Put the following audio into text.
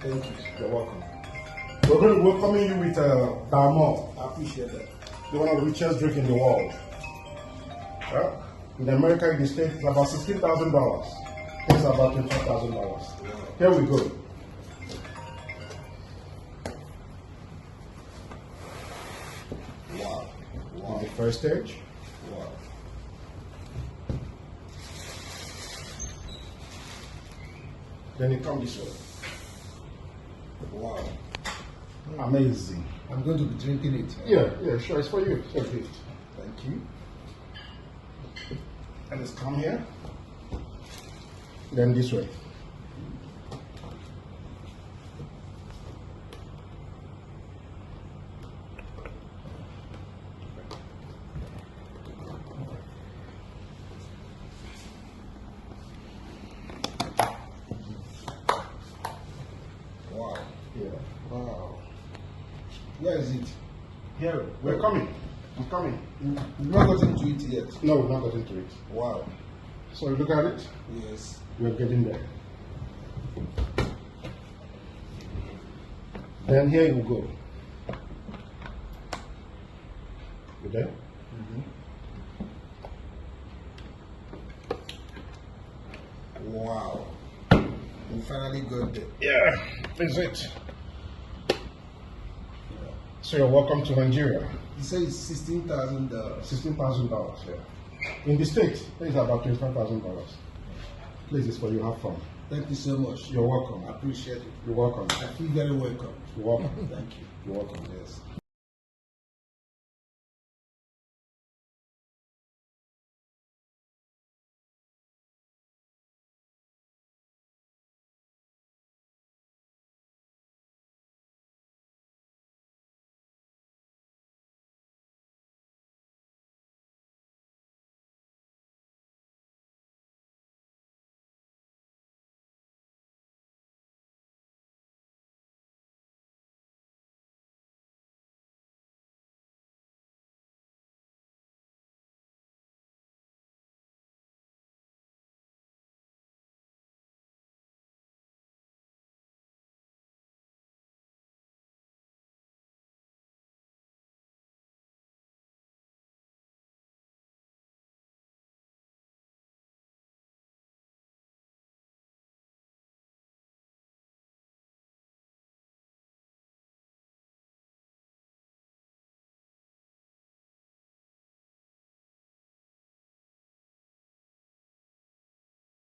Thank you. You're welcome. We're going to welcome you with Dalmor. I appreciate that. They're one of the richest drink in the world. Yeah? In America, in the States, it's about $16,000. It's about $25,000. Here we go. Wow. On the first stage. Wow. Then it comes this way. Wow. Amazing. I'm going to be drinking it. Yeah, sure. It's for you. It's a gift. Thank you. And it's come here. Then this way. Wow. Yeah. Wow. Where is it? Here. We're coming. I'm coming. You've not gotten to it yet. No, we've not got into it. Wow. So you look at it. Yes. We're getting there. Then here you go. You there? Wow. We finally got there. Yeah, this is it. So you're welcome to Nigeria. You say it's $16,000. $16,000. Yeah. In the States, it's about $25,000. Please, it's for you. Have fun. Thank you so much. You're welcome. I appreciate it. You're welcome. I feel very welcome. You're welcome. Thank you. You're welcome. Yes.